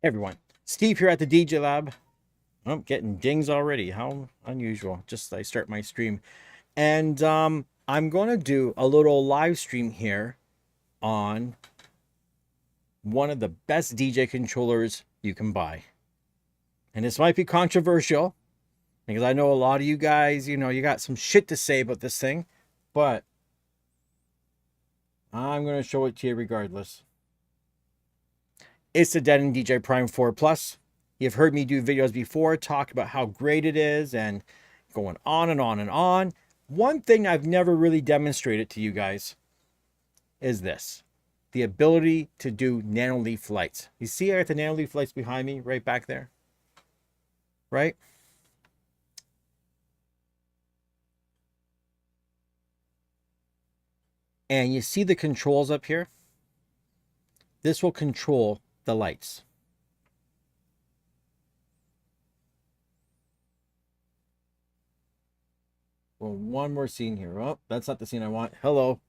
Hey everyone, Steve here at the DJLab. I'm getting dings already. How unusual. Just I start my stream. And I'm going to do a little live stream here on one of the best DJ controllers you can buy. And this might be controversial because I know a lot of you guys, you got some shit to say about this thing, but I'm going to show it to you regardless. It's the Denon DJ Prime 4 Plus. You've heard me do videos before, talk about how great it is and going on and on and on. One thing I've never really demonstrated to you guys is this. The ability to do Nanoleaf lights. You see I got the Nanoleaf lights behind me right back there? Right? And you see the controls up here? This will control the lights. Well, one more scene here. Oh, that's not the scene I want. Hello.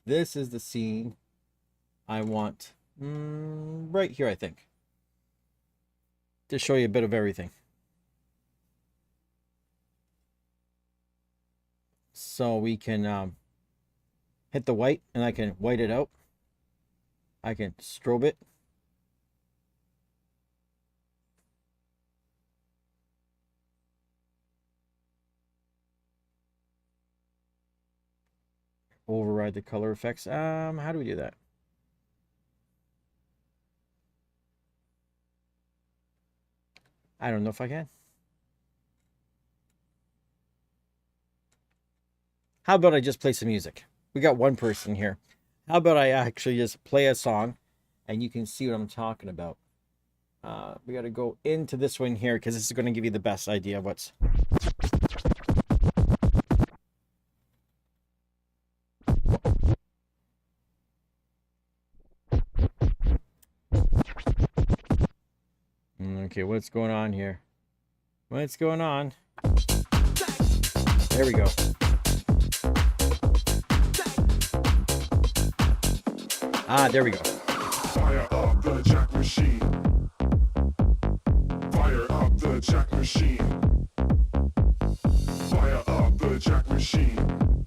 This is the scene I want right here, I think. To show you a bit of everything. So we can hit the white and I can white it out. I can strobe it. Override the color effects. How do we do that? I don't know if I can. How about I just play some music? We got one person here. How about I actually just play a song and you can see what I'm talking about. We got to go into this one here because this is going to give you the best idea of what's... Okay, what's going on here? What's going on? There we go. There we go. Fire up the jack machine. Fire up the jack machine. Fire up the jack machine.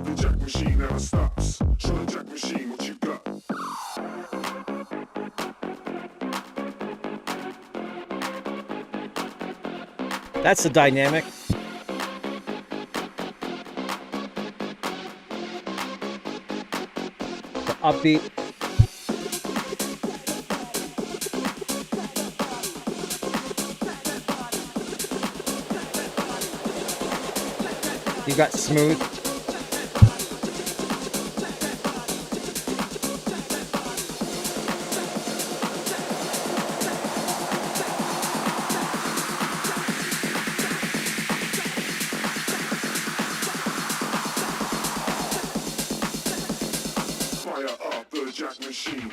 The jack machine never stops. Show the jack machine what you got. That's the dynamic. The upbeat. You got smooth. Jack machine.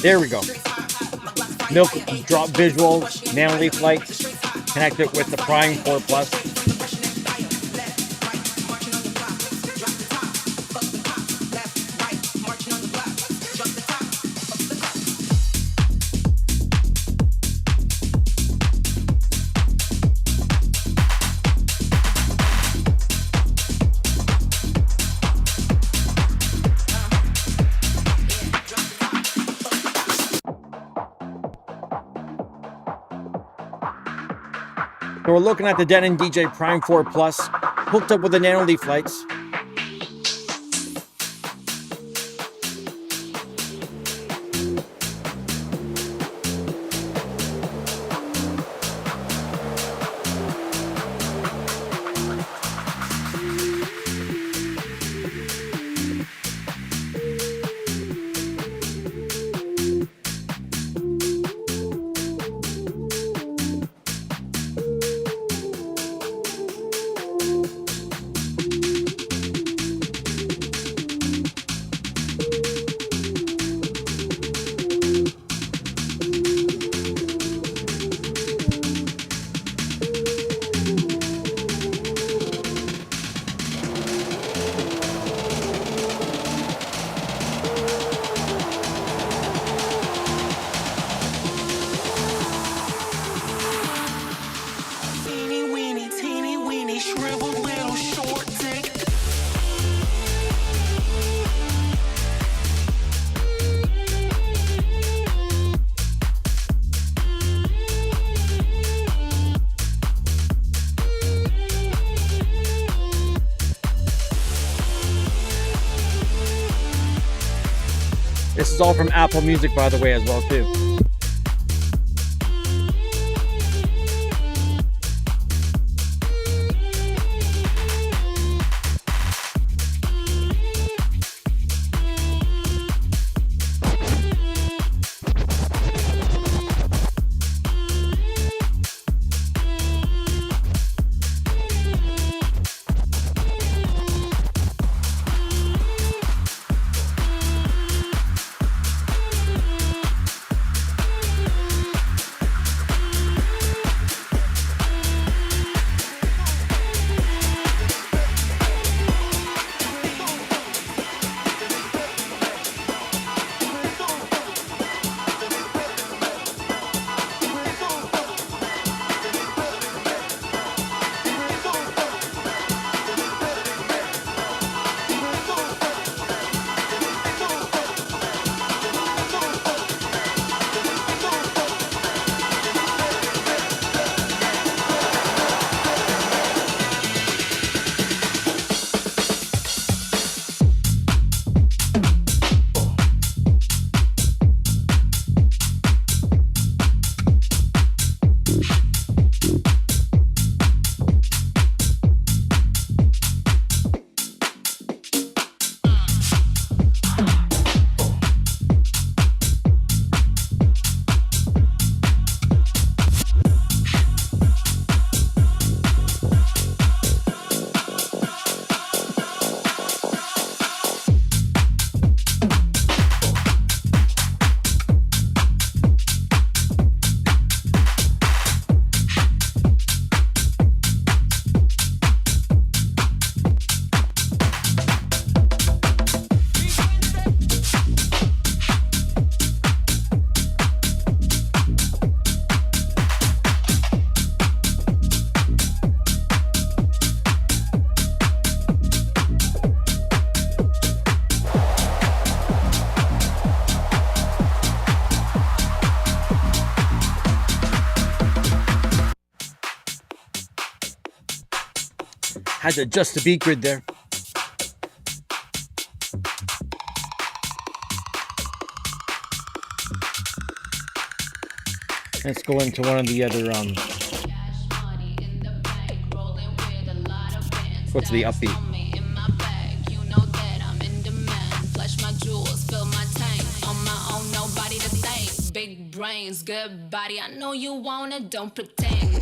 There we go. Milk drop visuals, Nanoleaf lights, connect it with the Prime 4 Plus. So we're looking at the Denon DJ Prime 4 Plus, hooked up with the Nanoleaf lights. This is all from Apple Music, by the way, as well, too. Had to adjust the beat grid there. Let's go into one of the other what's the upbeat? Big brains, good body. I know you want it, don't pretend.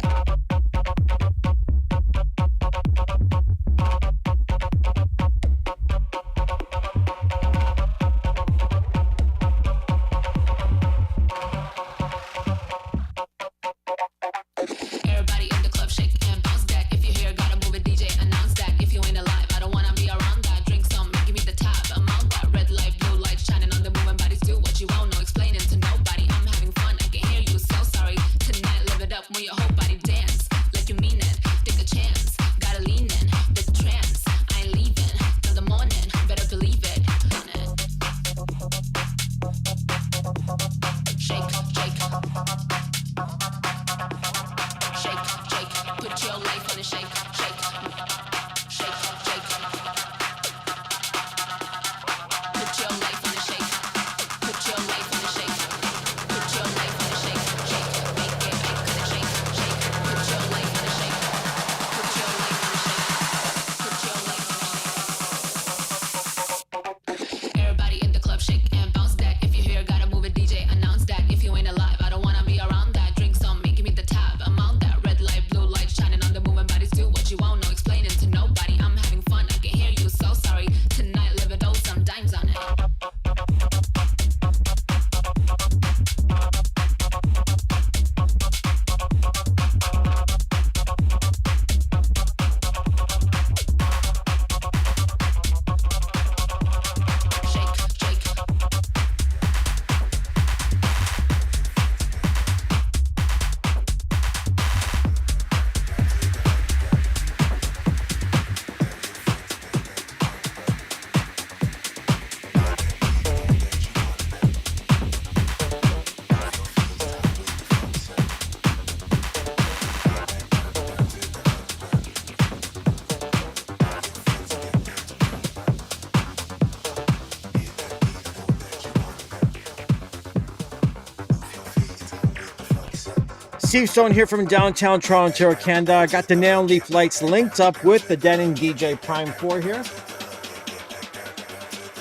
Steve Stone here from downtown Toronto, Ontario, Canada. I got the Nanoleaf lights linked up with the Denon DJ Prime 4 here.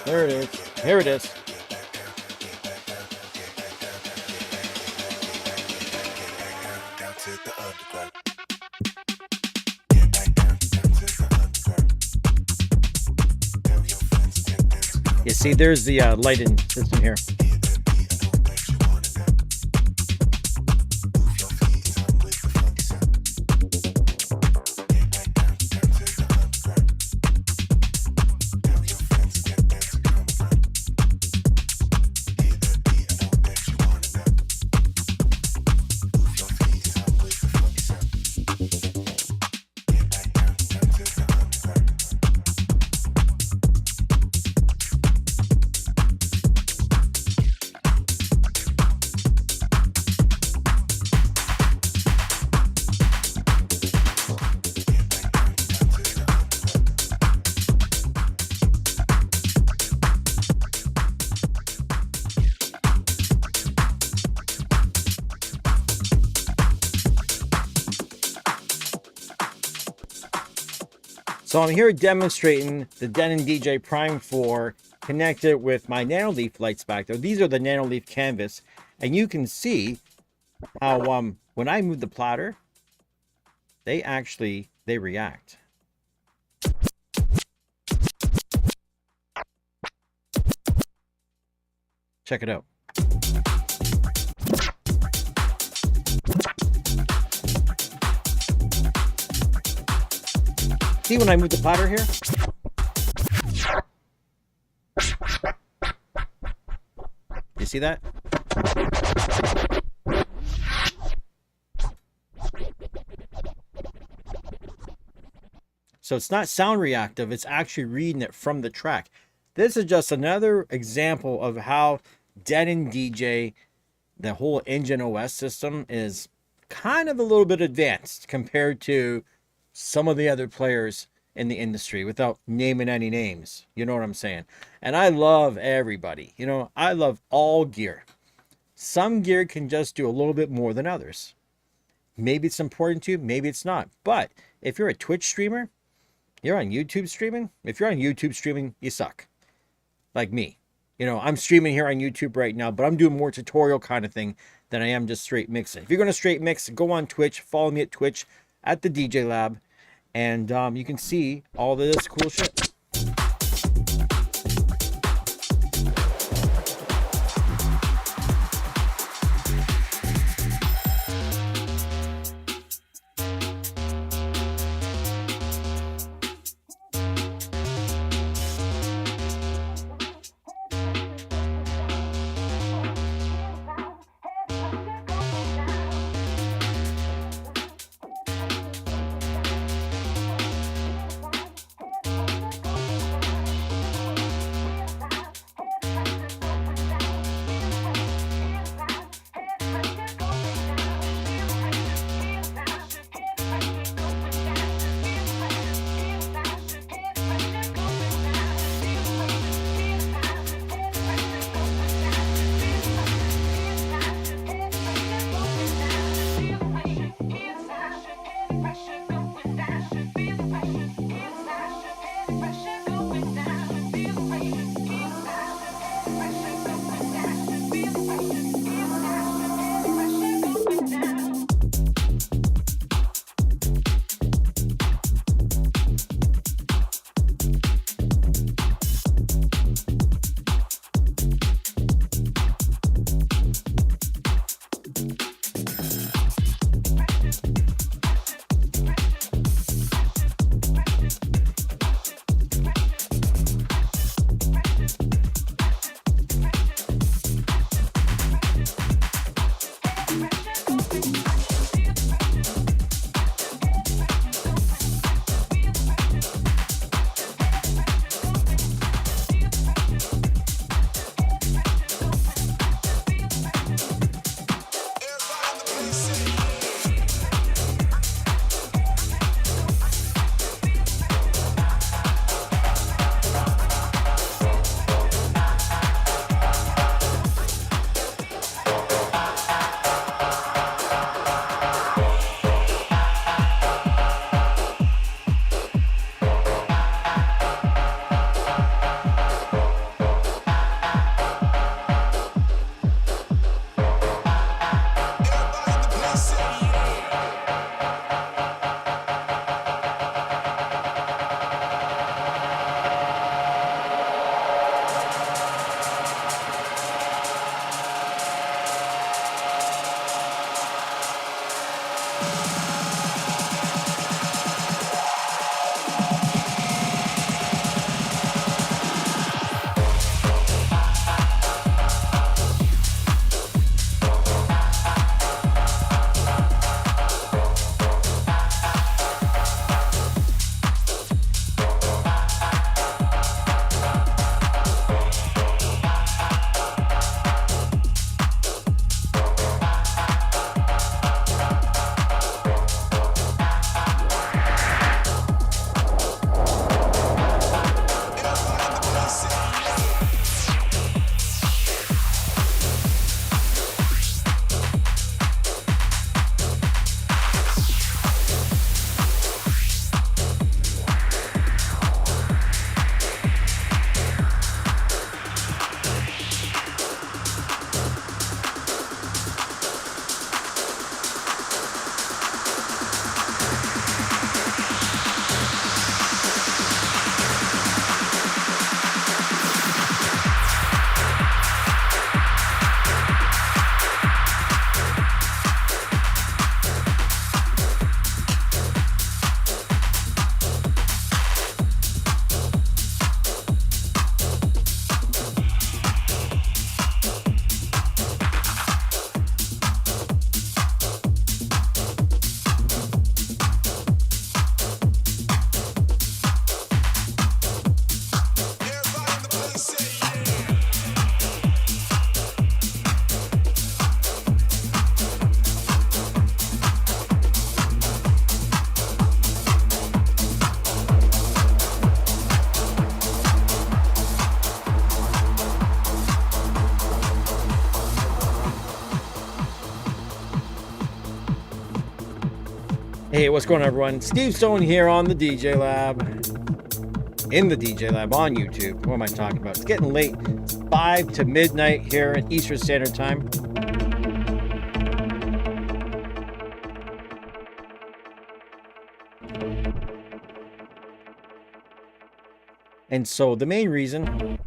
There it is. Here it is. You see, there's the lighting system here. So I'm here demonstrating the Denon DJ Prime 4 connected with my Nanoleaf lights back there. These are the Nanoleaf canvas, and you can see how when I move the platter, they react. Check it out. See when I move the platter here? You see that? So it's not sound reactive, it's actually reading it from the track. This is just another example of how Denon DJ, the whole engine OS system, is kind of a little bit advanced compared to some of the other players in the industry, without naming any names. You know what I'm saying? And I love everybody. You know, I love all gear. Some gear can just do a little bit more than others. Maybe it's important to you, maybe it's not. But if you're a Twitch streamer, you're on YouTube streaming. If you're on YouTube streaming, you suck. Like me. You know, I'm streaming here on YouTube right now, but I'm doing more tutorial kind of thing than I am just straight mixing. If you're going to straight mix, go on Twitch. Follow me at Twitch at the DJLab. And you can see all this cool shit. Hey, what's going on, everyone? Steve Stone here on the DJLab. In the DJLab on YouTube. What am I talking about? It's getting late. It's 5 to midnight here at Eastern Standard Time. And so the main reason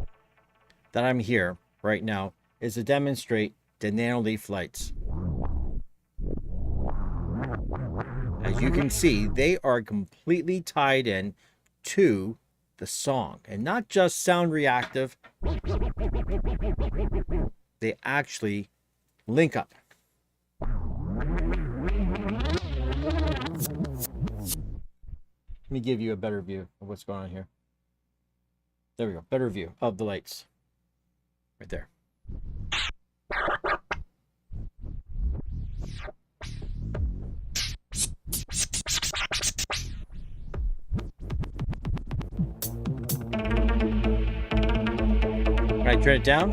that I'm here right now is to demonstrate the Nanoleaf lights. As you can see, they are completely tied in to the song and not just sound reactive. They actually link up. Let me give you a better view of what's going on here. There we go. Better view of the lights. Right there. When I turn it down,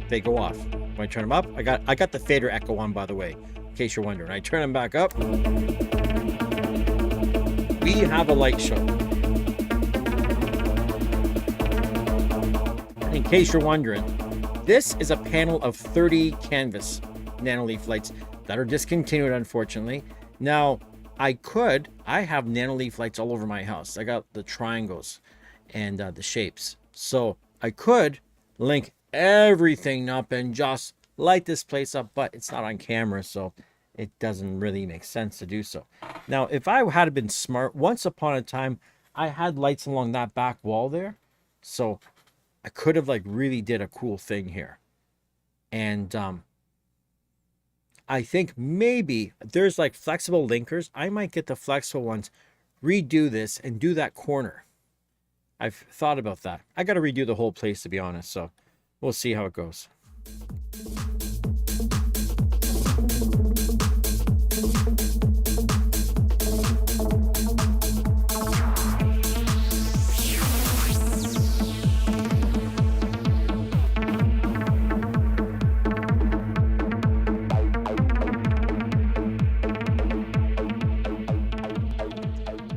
they go off. When I turn them up, I got the fader echo on, by the way, in case you're wondering. I turn them back up. We have a light show. In case you're wondering, this is a panel of 30 canvas Nanoleaf lights that are discontinued, unfortunately. Now, I have Nanoleaf lights all over my house. I got the triangles and the shapes. So I could link everything up and just light this place up, but it's not on camera, so it doesn't really make sense to do so. Now, if I had been smart, once upon a time, I had lights along that back wall there. So I could have really did a cool thing here. And I think maybe there's flexible linkers. I might get the flexible ones, redo this and do that corner. I've thought about that. I got to redo the whole place, to be honest. So we'll see how it goes.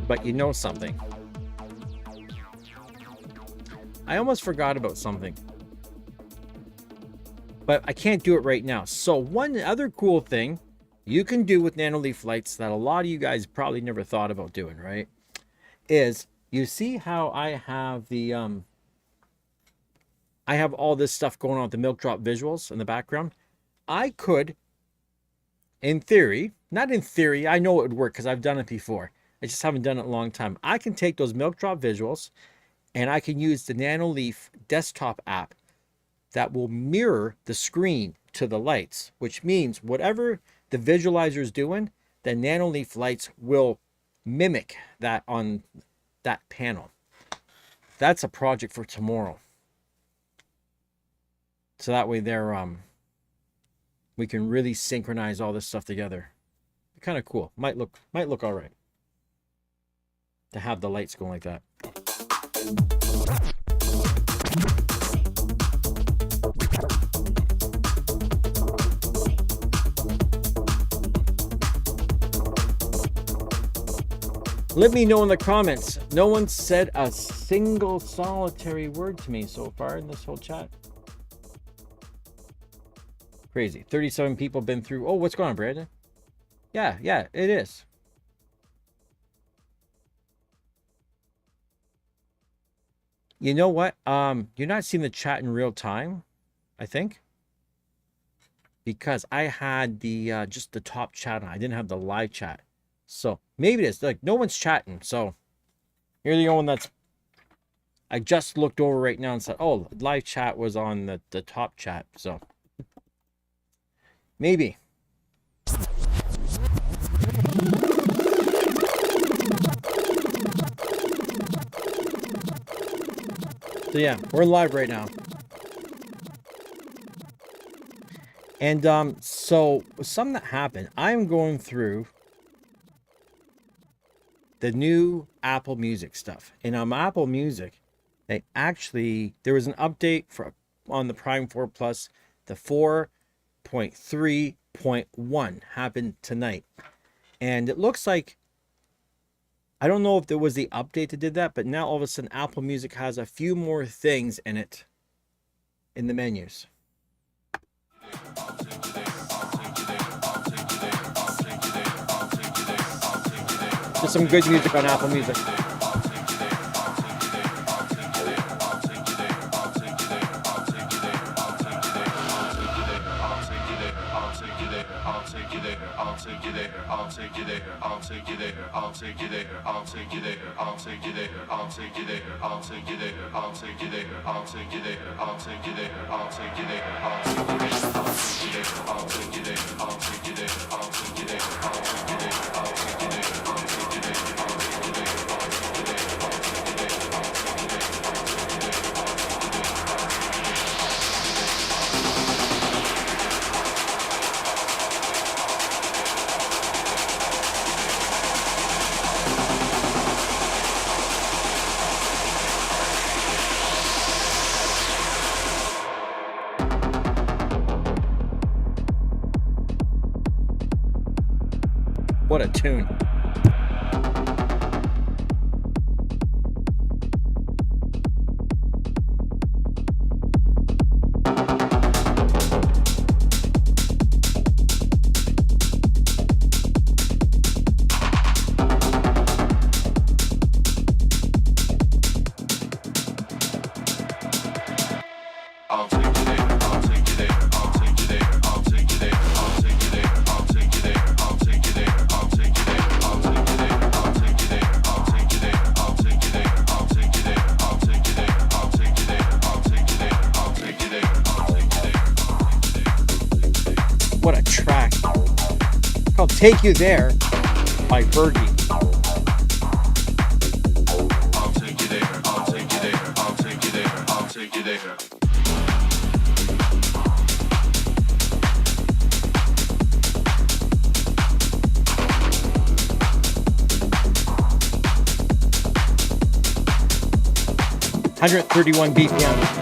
But you know something? I almost forgot about something. But I can't do it right now. So one other cool thing you can do with Nanoleaf lights that a lot of you guys probably never thought about doing, right? Is you see how I have the I have all this stuff going on with the milk drop visuals in the background. I could, in theory, not in theory, I know it would work because I've done it before. I just haven't done it in a long time. I can take those milk drop visuals and I can use the Nanoleaf desktop app that will mirror the screen to the lights, which means whatever the visualizer is doing, the Nanoleaf lights will mimic that on that panel. That's a project for tomorrow. So that way we can really synchronize all this stuff together. Kind of cool. Might look all right to have the lights going like that. Let me know in the comments. No one said a single solitary word to me so far in this whole chat. Crazy. 37 people been through. Oh, what's going on, Brandon? Yeah, it is. You know what? You're not seeing the chat in real time, I think. Because I had the just the top chat on. I didn't have the live chat. So maybe it is. No one's chatting. So you're the only one that's... I just looked over right now and said, oh, live chat was on the top chat. So maybe. So yeah, we're live right now. And so something that happened, I'm going through the new Apple Music stuff. And on Apple Music, there was an update on the Prime 4 Plus. The 4.3.1 happened tonight. And it looks like, I don't know if there was the update that did that, but now all of a sudden Apple Music has a few more things in it in the menus. There's some good music on Apple Music. What a tune. What a track. Called Take You There by Fergie. I'll take you there, I'll take you there, I'll take you there, I'll take you there. $131 BPM.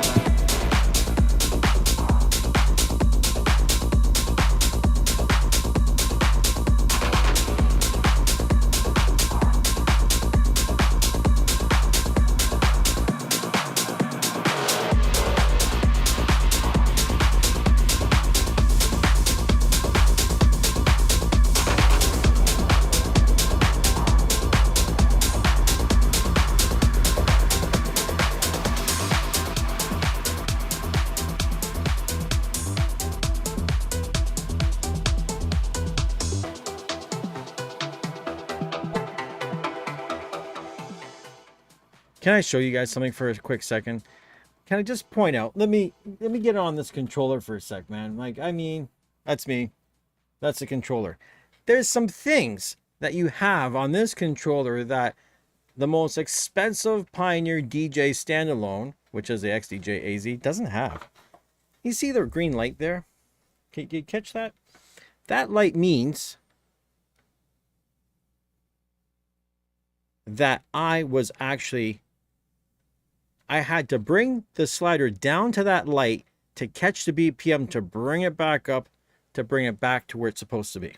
Can I show you guys something for a quick second? Can I just point out, let me get on this controller for a sec, man. Like, I mean, that's me. That's the controller. There's some things that you have on this controller that the most expensive Pioneer DJ Standalone, which is the xdj-az, doesn't have. You see the green light there? Can you catch that? That light means that I had to bring the slider down to that light to catch the BPM, to bring it back up, to bring it back to where it's supposed to be.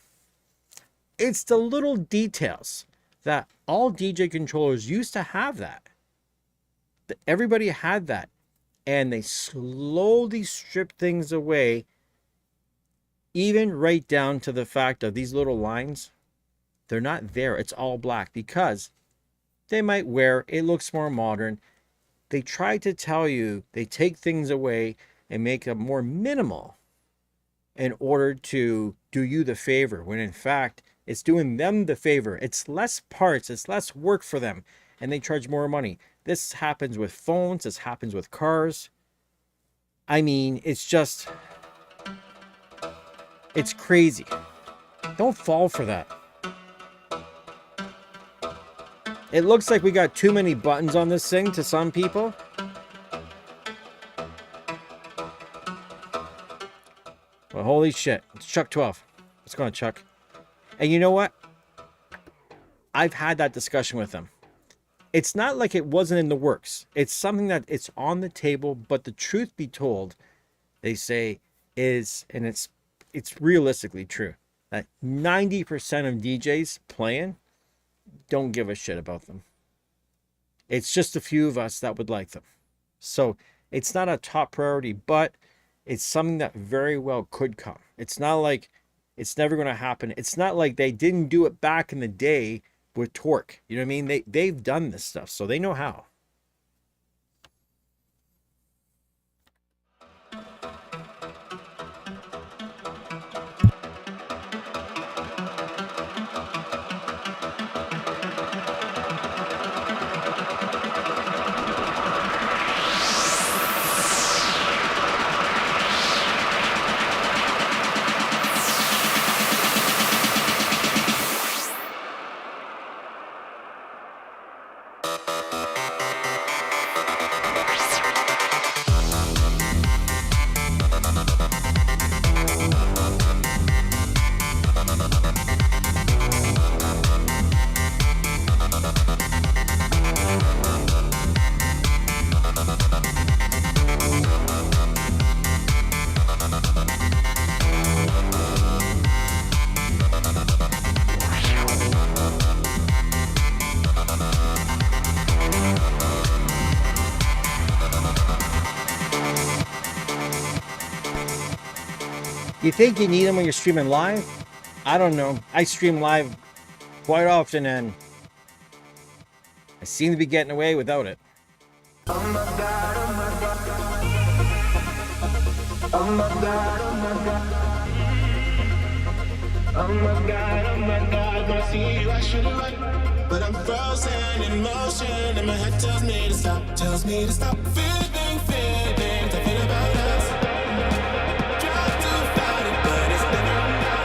It's the little details that all DJ controllers used to have that. Everybody had that. And they slowly stripped things away, even right down to the fact of these little lines. They're not there. It's all black because they might wear, it looks more modern. They try to tell you, they take things away and make them more minimal in order to do you the favor, when in fact, it's doing them the favor. It's less parts, it's less work for them, and they charge more money. This happens with phones, this happens with cars. I mean, it's just, it's crazy. Don't fall for that. It looks like we got too many buttons on this thing to some people. Well, holy shit. It's Chuck 12. What's going on, Chuck? And you know what? I've had that discussion with them. It's not like it wasn't in the works. It's something that it's on the table, but the truth be told, they say is, and it's realistically true. that 90% of DJs playing don't give a shit about them. It's just a few of us that would like them. So it's not a top priority, but it's something that very well could come. It's not like it's never going to happen. It's not like they didn't do it back in the day with Torque. You know what I mean? They've done this stuff, so they know how. You think you need them when you're streaming live? I don't know. I stream live quite often and I seem to be getting away without it. Oh my God, oh my God. Oh my God, oh my God. Oh my God, oh my God. When I see you, I should have run. But I'm frozen in motion and my head tells me to stop. Tells me to stop feeling feelings I feel about us. Try to fight it, but it's never enough.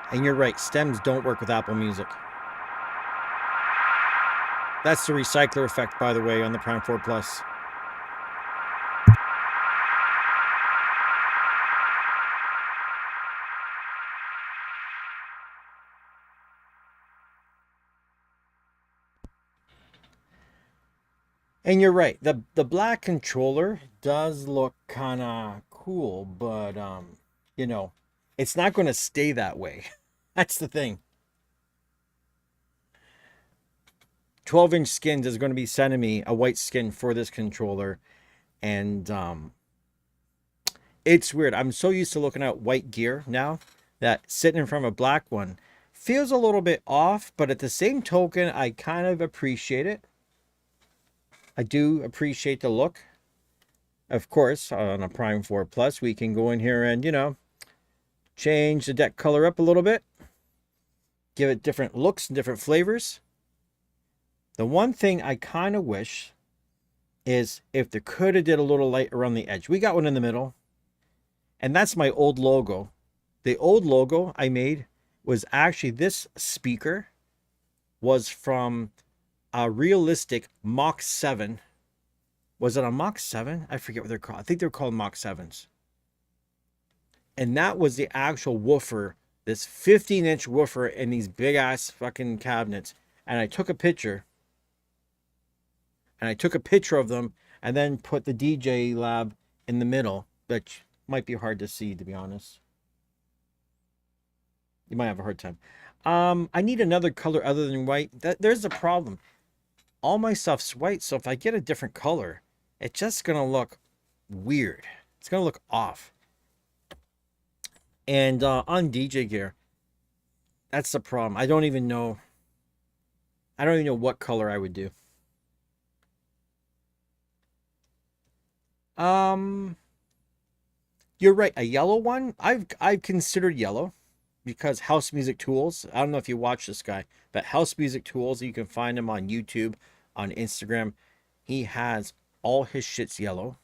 And you're right, stems don't work with Apple Music. That's the recycler effect, by the way, on the Prime 4 Plus. And you're right, the black controller does look kind of cool, but you know, it's not going to stay that way. That's the thing. 12-inch Skins is going to be sending me a white skin for this controller, and it's weird. I'm so used to looking at white gear now that sitting in front of a black one feels a little bit off, but at the same token, I kind of appreciate it. I do appreciate the look. Of course, on a Prime 4 Plus, we can go in here and, you know, change the deck color up a little bit. Give it different looks and different flavors. The one thing I kind of wish is if they could have did a little light around the edge. We got one in the middle. And that's my old logo. The old logo I made was actually this speaker was from a realistic Mach 7. Was it a Mach 7? I forget what they're called. I think they're called Mach 7s. And that was the actual woofer, this 15-inch woofer in these big-ass fucking cabinets. And I took a picture. And I took a picture of them and then put the DJLab in the middle, which might be hard to see, to be honest. You might have a hard time. I need another color other than white. There's the problem. All my stuff's white, so if I get a different color, it's just going to look weird. It's going to look off. And on DJ gear, that's the problem. I don't even know what color I would do. You're right, a yellow one. I've considered yellow because House Music Tools. I don't know if you watch this guy, but House Music Tools, you can find him on YouTube, on Instagram. He has all his shit's yellow.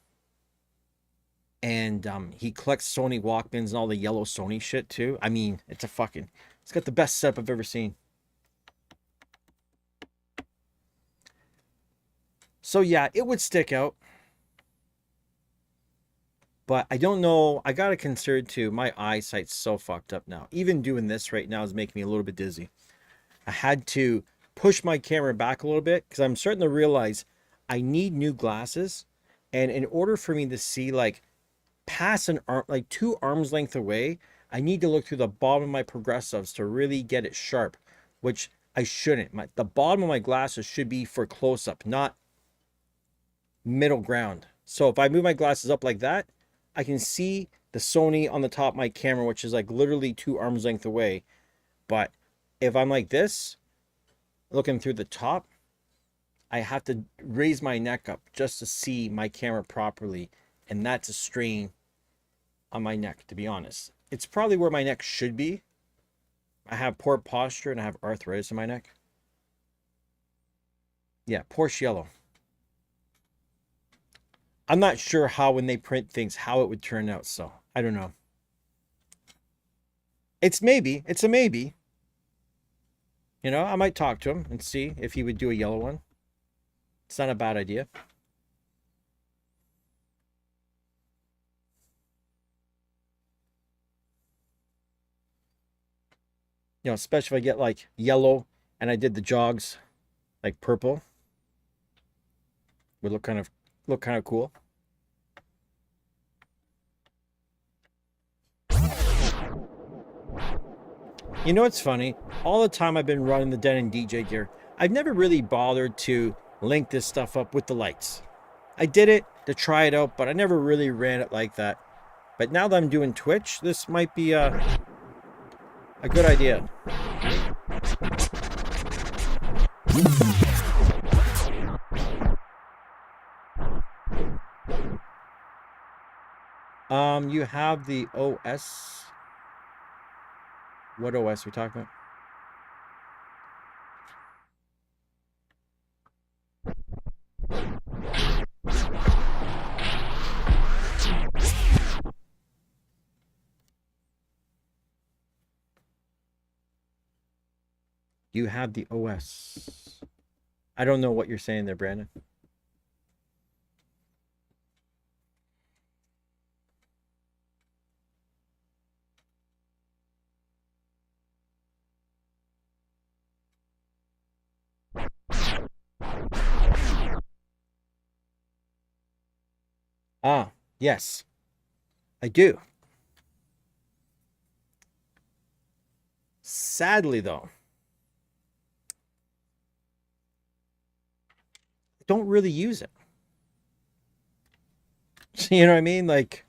And he collects Sony Walkmans and all the yellow Sony shit too. I mean, it's got the best setup I've ever seen. So yeah, it would stick out. But I don't know. I got to consider too. My eyesight's so fucked up now. Even doing this right now is making me a little bit dizzy. I had to push my camera back a little bit because I'm starting to realize I need new glasses. And in order for me to see like past an arm, like 2 arms length away, I need to look through the bottom of my progressives to really get it sharp, which I shouldn't. The bottom of my glasses should be for close up, not middle ground. So if I move my glasses up like that, I can see the Sony on the top of my camera, which is like literally 2 arms length away. But if I'm like this, looking through the top, I have to raise my neck up just to see my camera properly. And that's a strain on my neck, to be honest. It's probably where my neck should be. I have poor posture and I have arthritis in my neck. Yeah, Porsche yellow. I'm not sure how when they print things, how it would turn out. So I don't know. It's a maybe. You know, I might talk to him and see if he would do a yellow one. It's not a bad idea. You know, especially if I get like yellow and I did the jogs like purple. Would look kind of cool. You know what's funny? All the time I've been running the Denon DJ gear, I've never really bothered to link this stuff up with the lights. I did it to try it out, but I never really ran it like that. But now that I'm doing Twitch, this might be a good idea. You have the OS. What OS are we talking about? You have the OS. I don't know what you're saying there, Brandon. Ah, yes, I do. Sadly, though, I don't really use it. You know what I mean? Like,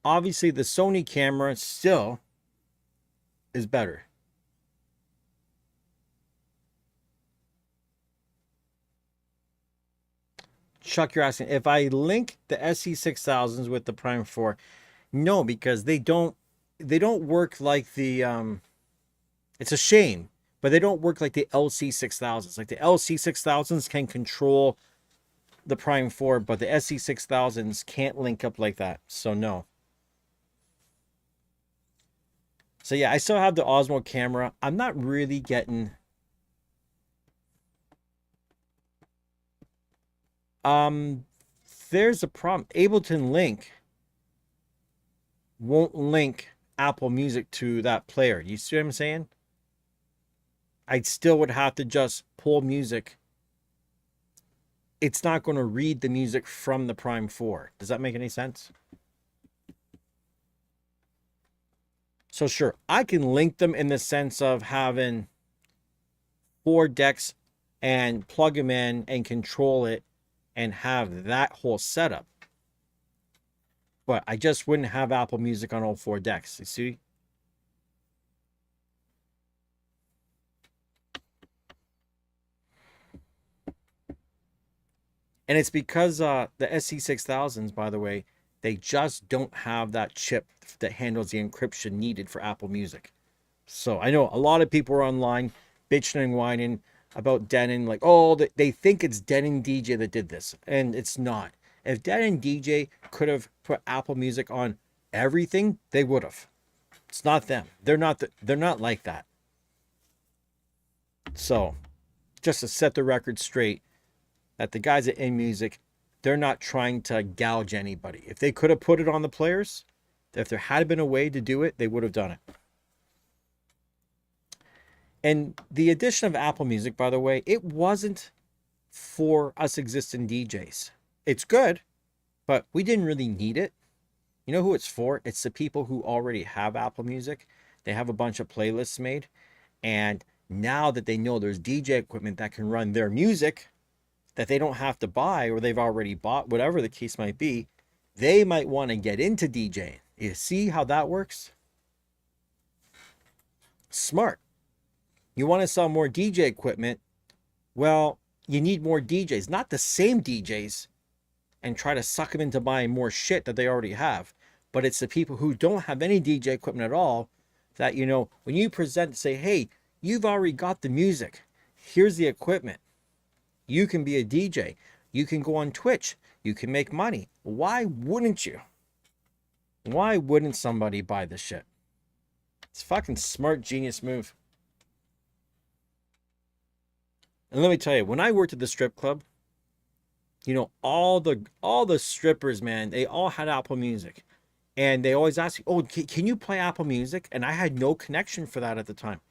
obviously, the Sony camera still is better. Chuck, you're asking if I link the SE6000s with the Prime 4. No, because they don't work like the it's a shame, but they don't work like the LC6000s. Like the LC6000s can control the Prime 4, but the SE6000s can't link up like that. So no. So yeah, I still have the Osmo camera. I'm not really getting there's a problem. Ableton Link won't link Apple Music to that player. You see what I'm saying? I still would have to just pull music. It's not going to read the music from the Prime 4. Does that make any sense? So sure, I can link them in the sense of having 4 decks and plug them in and control it and have that whole setup. But I just wouldn't have Apple Music on all 4 decks. You see? And it's because the SC6000s, by the way, they just don't have that chip that handles the encryption needed for Apple Music. So I know a lot of people are online bitching and whining about Denon, like, oh, they think it's Denon DJ that did this, and it's not. If Denon DJ could have put Apple Music on everything, they would have. It's not them. They're not like that. So, just to set the record straight, that the guys at InMusic, they're not trying to gouge anybody. If they could have put it on the players, if there had been a way to do it, they would have done it. And the addition of Apple Music, by the way, it wasn't for us existing DJs. It's good, but we didn't really need it. You know who it's for? It's the people who already have Apple Music. They have a bunch of playlists made. And now that they know there's DJ equipment that can run their music that they don't have to buy, or they've already bought, whatever the case might be, they might want to get into DJing. You see how that works? Smart. You want to sell more DJ equipment? Well, you need more DJs, not the same DJs, and try to suck them into buying more shit that they already have. But it's the people who don't have any DJ equipment at all that, you know, when you present, say, hey, you've already got the music. Here's the equipment. You can be a DJ. You can go on Twitch. You can make money. Why wouldn't you? Why wouldn't somebody buy this shit? It's a fucking smart, genius move. And let me tell you, when I worked at the strip club, you know, all the strippers, man, they all had Apple Music. And they always ask you, oh, can you play Apple Music? And I had no connection for that at the time.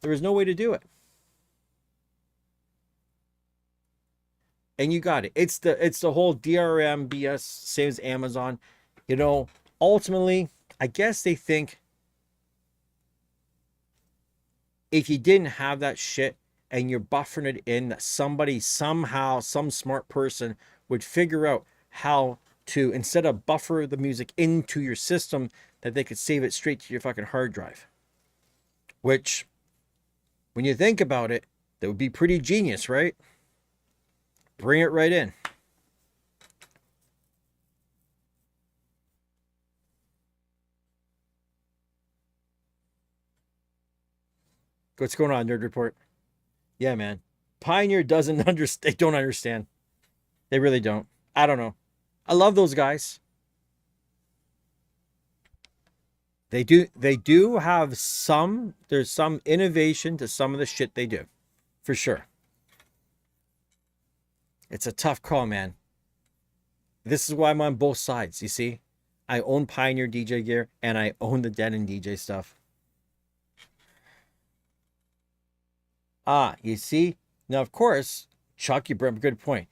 There was no way to do it. And you got it. It's the whole DRM BS, same as Amazon. You know, ultimately, I guess they think if you didn't have that shit and you're buffering it in, that somebody somehow, some smart person would figure out how to, instead of buffer the music into your system, that they could save it straight to your fucking hard drive. Which, when you think about it, that would be pretty genius, right? Bring it right in. What's going on, Nerd Report? Yeah, man. Pioneer doesn't understand. They don't understand. They really don't. I don't know. I love those guys. They do have some, there's some innovation to some of the shit they do. For sure. It's a tough call, man. This is why I'm on both sides, you see? I own Pioneer DJ gear and I own the Denon DJ stuff. Ah, you see? Now, of course, Chuck, you brought up a good point.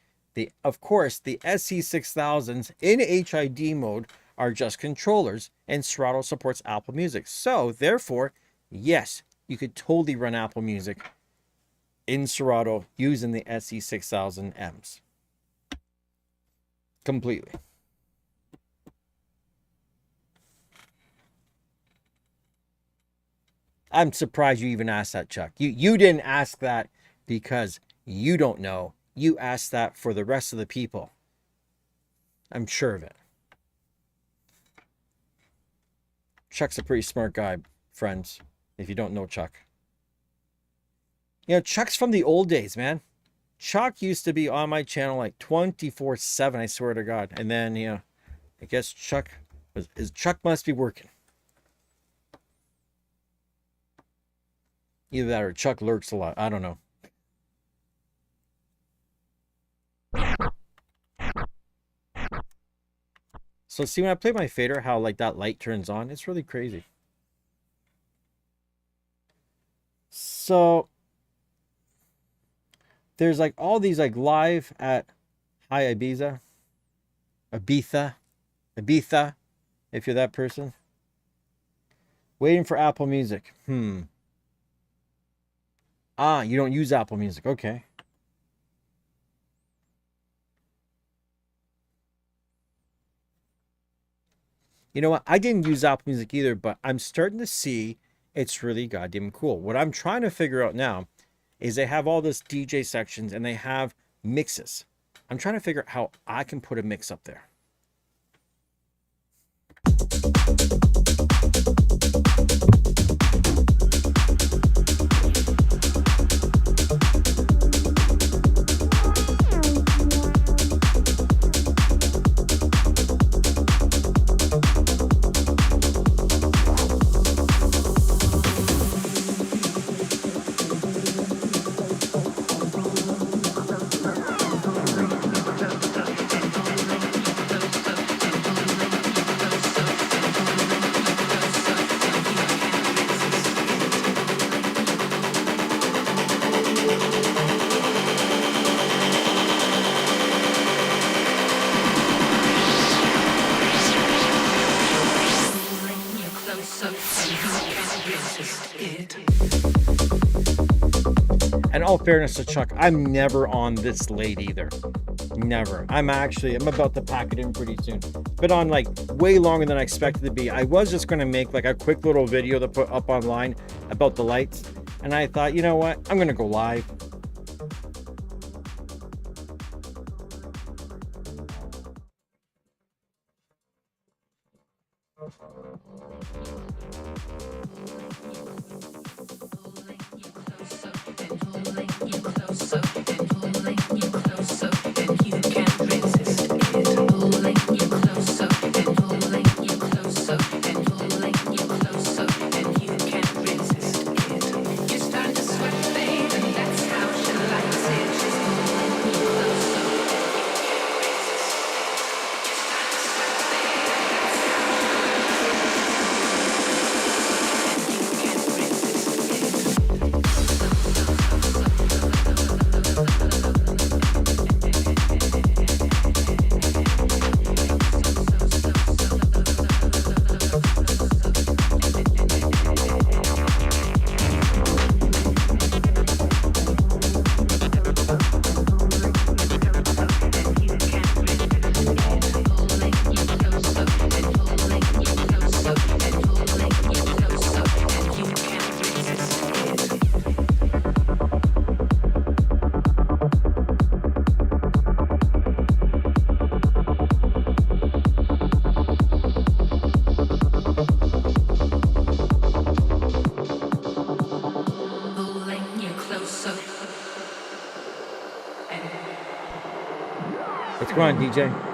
Of course, the SC6000s in HID mode are just controllers, and Serato supports Apple Music. So, therefore, yes, you could totally run Apple Music in Serato using the SC6000Ms. Completely. I'm surprised you even asked that, Chuck. You didn't ask that because you don't know. You asked that for the rest of the people. I'm sure of it. Chuck's a pretty smart guy, friends, if you don't know Chuck. You know, Chuck's from the old days, man. Chuck used to be on my channel like 24/7, I swear to God. And then, you know, I guess Chuck must be working. Either that or Chuck lurks a lot. I don't know. So see, when I play my fader, how like that light turns on, it's really crazy. So there's like all these like live at Hi Ibiza, if you're that person. Waiting for Apple Music. Ah, you don't use Apple Music. Okay. You know what? I didn't use Apple Music either, but I'm starting to see it's really goddamn cool. What I'm trying to figure out now is they have all this DJ sections and they have mixes. I'm trying to figure out how I can put a mix up there. And all fairness to Chuck, I'm never on this late either. Never. I'm about to pack it in pretty soon. Been on like way longer than I expected to be. I was just going to make like a quick little video to put up online about the lights. And I thought, you know what? I'm going to go live. What's going on, DJ?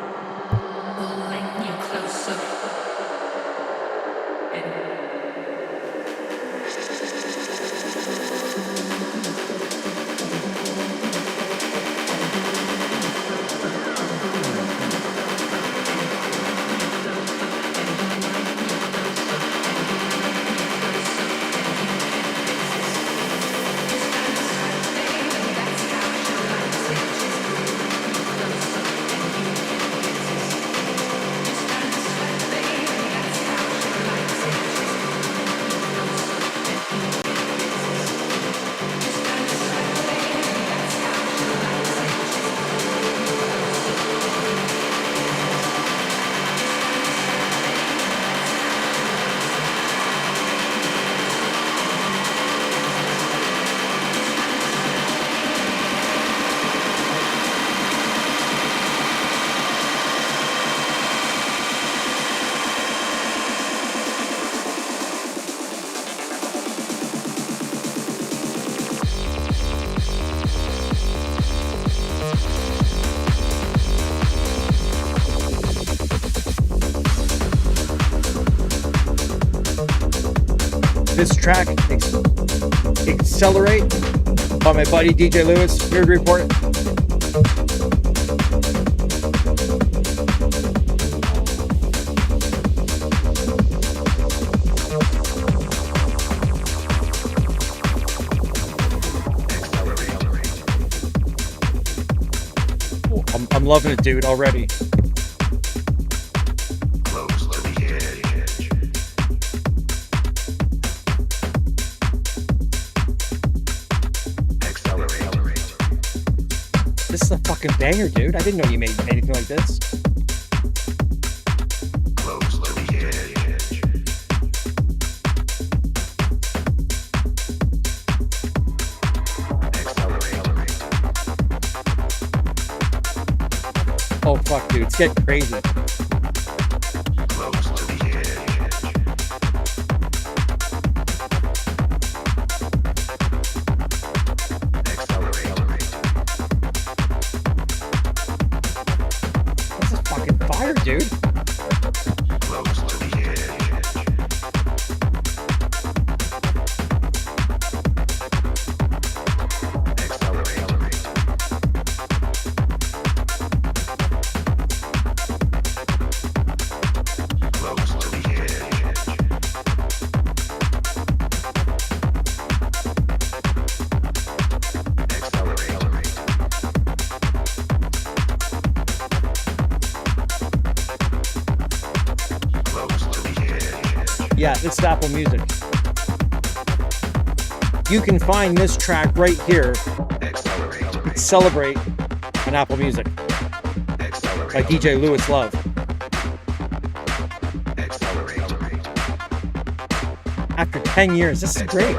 This track, Accelerate, by my buddy DJ Lewis, Nerd Report. I'm loving it, dude, already. This is a fucking banger, dude. I didn't know you made anything like this. Close to the edge. Accelerate. Oh fuck, dude, it's getting crazy. Close to the edge. Accelerate. This is fucking fire, dude. Close to the edge. Accelerate. Yeah, it's Apple Music. You can find this track right here, Celebrate, on Apple Music by DJ Lewis Love. After 10 years, this is great.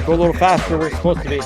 Go a little faster where it's supposed to be.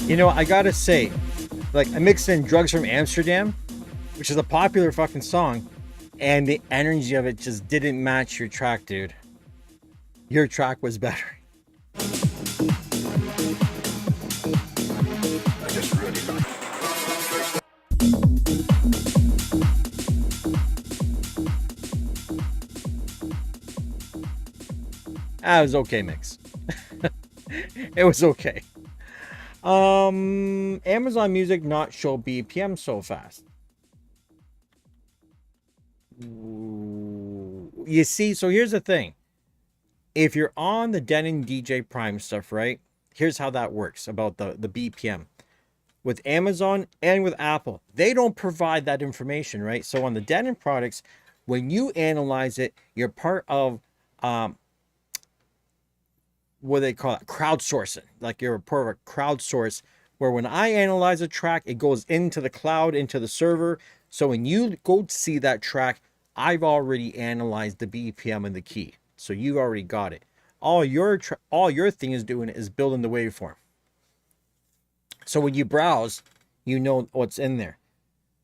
You know, I gotta say, like, I mixed in Drugs from Amsterdam, which is a popular fucking song, and the energy of it just didn't match your track, dude. Your track was better. It was okay mix. It was okay. Amazon Music not show BPM so fast. You see, so here's the thing. If you're on the Denon DJ Prime stuff, right? Here's how that works about the BPM. With Amazon and with Apple, they don't provide that information, right? So on the Denon products, when you analyze it, you're part of what they call it, crowdsourcing. Like you're a part of a crowdsource where when I analyze a track, it goes into the cloud, into the server. So when you go to see that track, I've already analyzed the BPM and the key. So you already got it. All your thing is doing is building the waveform. So when you browse, you know what's in there.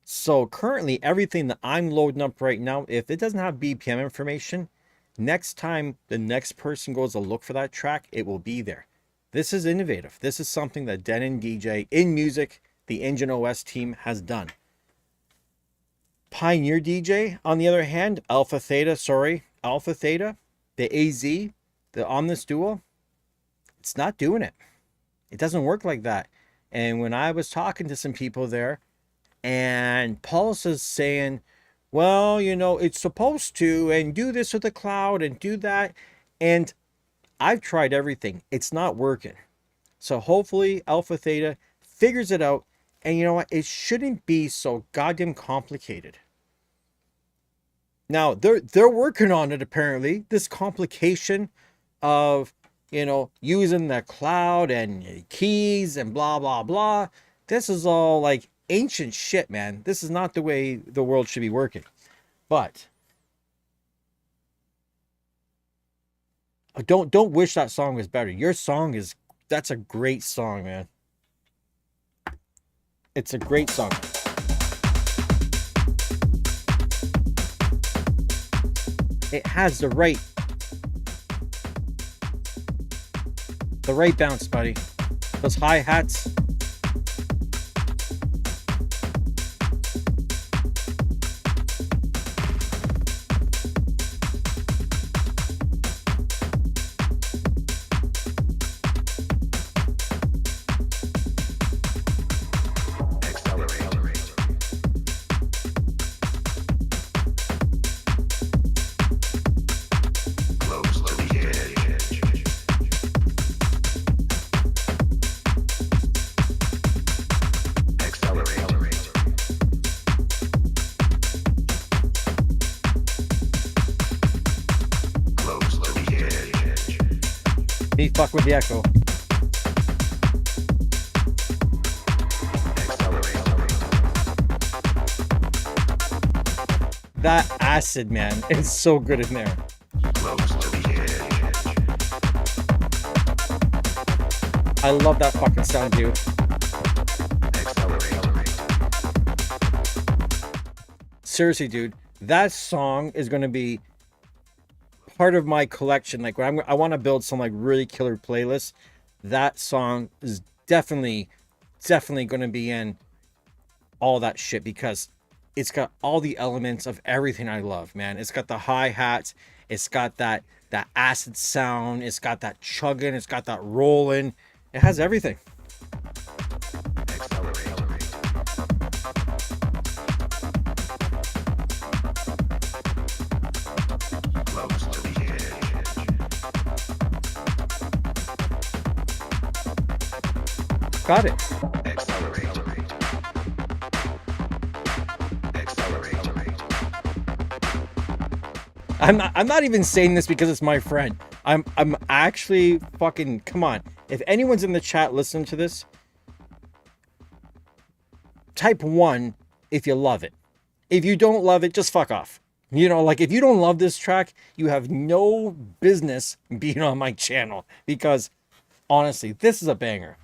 So currently everything that I'm loading up right now, if it doesn't have BPM information, next time the next person goes to look for that track, it will be there. This is innovative. This is something that Denon DJ in music, the Engine OS team has done. Pioneer DJ, on the other hand, Alpha Theta, the AZ, the Omnis Duo, it's not doing it. It doesn't work like that. And when I was talking to some people there, and Pulse is saying, well, you know, it's supposed to, and do this with the cloud and do that. And I've tried everything. It's not working. So hopefully Alpha Theta figures it out. And you know what? It shouldn't be so goddamn complicated. Now, they're working on it, apparently. This complication of, you know, using the cloud and keys and blah, blah, blah. This is all like ancient shit, man. This is not the way the world should be working. But don't wish that song was better. Your song is, that's a great song, man. It's a great song. It has the right bounce, buddy. Those hi-hats. He fuck with the echo. That acid, man, it's so good in there. I love that fucking sound, dude. Seriously, dude, that song is going to be part of my collection. Like when I want to build some like really killer playlists, that song is definitely going to be in all that shit, because it's got all the elements of everything I love, man. It's got the hi-hats, it's got that acid sound, it's got that chugging, it's got that rolling. It has everything. Got it. I'm not even saying this because it's my friend. I'm actually fucking, come on. If anyone's in the chat listening to this, type 1 if you love it. If you don't love it, just fuck off. You know, like if you don't love this track, you have no business being on my channel, because honestly, this is a banger.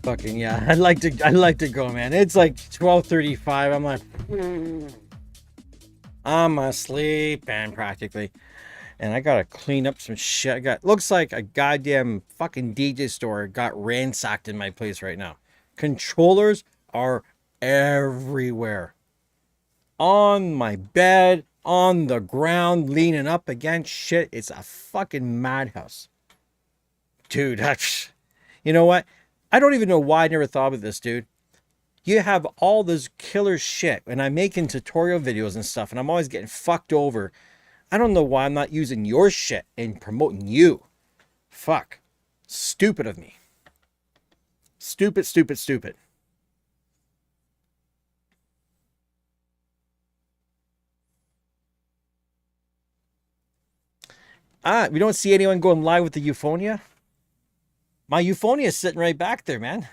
Fucking yeah. I'd like to go, man. It's like 12:35. I'm like, I'm asleep, and practically. And I gotta clean up some shit. Looks like a goddamn fucking DJ store got ransacked in my place right now. Controllers are everywhere. On my bed, on the ground, leaning up against shit. It's a fucking madhouse. Dude, that's... You know what? I don't even know why I never thought of this, dude. You have all this killer shit, and I'm making tutorial videos and stuff, and I'm always getting fucked over. I don't know why I'm not using your shit and promoting you. Fuck. Stupid of me. Stupid, stupid, stupid. We don't see anyone going live with the Euphonia. My Euphonia is sitting right back there, man.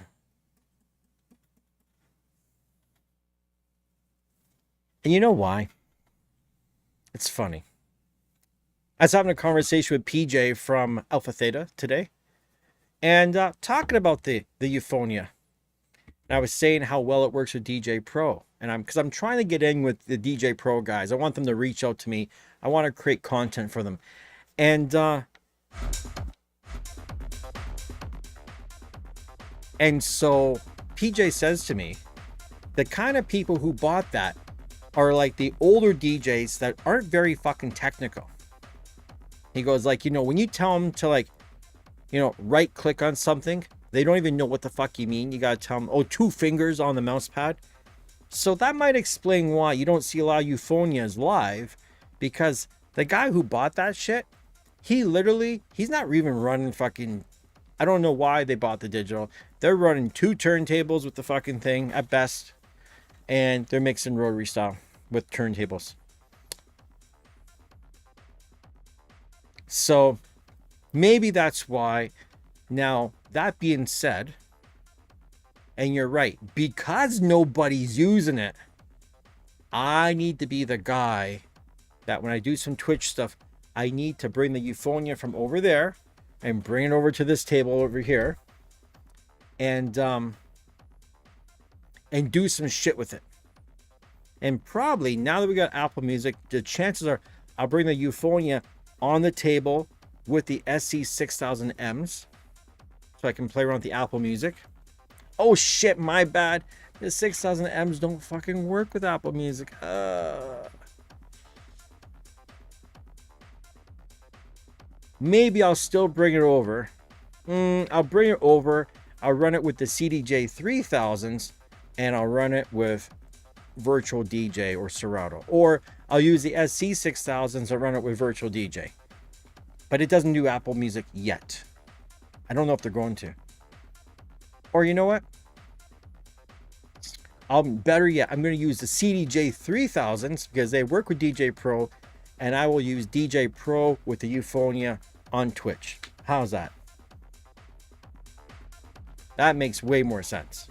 And you know why? It's funny. I was having a conversation with PJ from Alpha Theta today, and talking about the Euphonia. And I was saying how well it works with DJ Pro, and because I'm trying to get in with the DJ Pro guys. I want them to reach out to me. I want to create content for them, and so PJ says to me, the kind of people who bought that are like the older DJs that aren't very fucking technical. He goes like, when you tell them to like, right click on something, they don't even know what the fuck you mean. You got to tell them, oh, 2 fingers on the mouse pad. So that might explain why you don't see a lot of Euphonias live, because the guy who bought that shit, he's not even running fucking, I don't know why they bought the digital. They're running 2 turntables with the fucking thing at best, and they're mixing rotary style with turntables. So maybe that's why. Now, that being said, and you're right, because nobody's using it, I need to be the guy that when I do some Twitch stuff, I need to bring the Euphonia from over there and bring it over to this table over here, and do some shit with it. And probably now that we got Apple Music, the chances are I'll bring the Euphonia on the table with the SC6000Ms, so I can play around with the Apple Music. Oh shit, my bad. The 6000Ms don't fucking work with Apple Music. Maybe I'll still bring it over. I'll bring it over. I'll run it with the CDJ3000s, and I'll run it with Virtual DJ or Serato. Or I'll use the SC6000s and run it with Virtual DJ. But it doesn't do Apple Music yet. I don't know if they're going to. Or you know what? Better yet, I'm going to use the CDJ3000s because they work with DJ Pro, and I will use DJ Pro with the Euphonia on Twitch. How's that? That makes way more sense.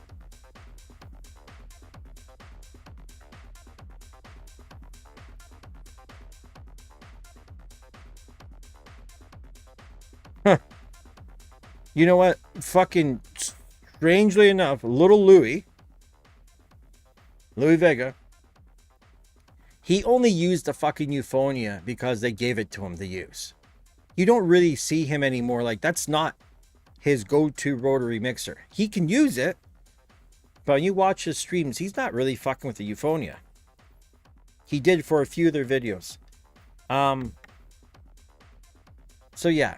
Huh. You know what? Fucking strangely enough, little Louis Vega, he only used the fucking Euphonia because they gave it to him to use. You don't really see him anymore. Like, that's not his go-to rotary mixer. He can use it, but when you watch his streams, he's not really fucking with the Euphonia. He did for a few of their videos. So yeah,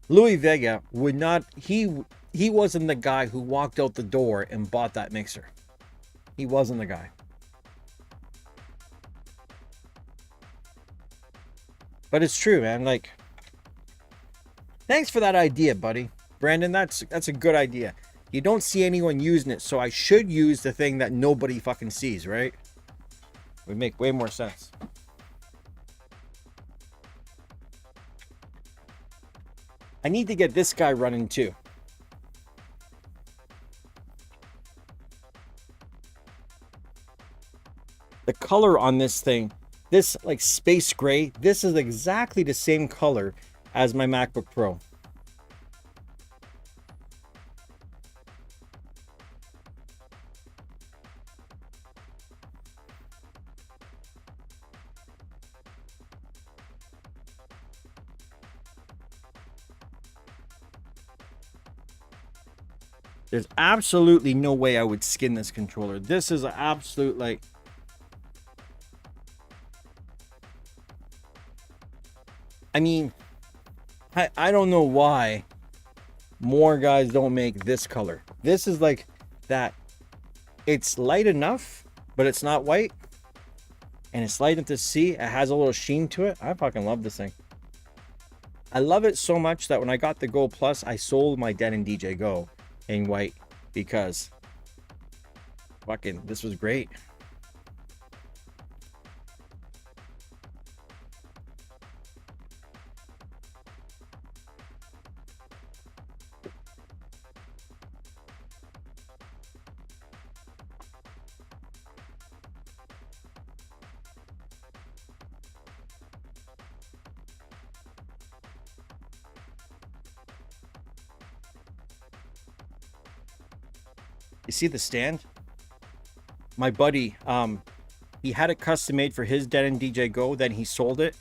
Louis Vega would not, he wasn't the guy who walked out the door and bought that mixer. He wasn't the guy. But it's true, man. Like, thanks for that idea, buddy. Brandon, that's a good idea. You don't see anyone using it, so I should use the thing that nobody fucking sees, right? Would make way more sense. I need to get this guy running too. The color on this thing, this like space gray, this is exactly the same color as my MacBook Pro. There's absolutely no way I would skin this controller. This is an absolute, like... I mean, I don't know why more guys don't make this color. This is like that. It's light enough, but it's not white. And it's light enough to see. It has a little sheen to it. I fucking love this thing. I love it so much that when I got the Go Plus, I sold my Denon DJ Go in white because fucking this was great. You see the stand? My buddy, he had it custom made for his Denon DJ Go, then he sold it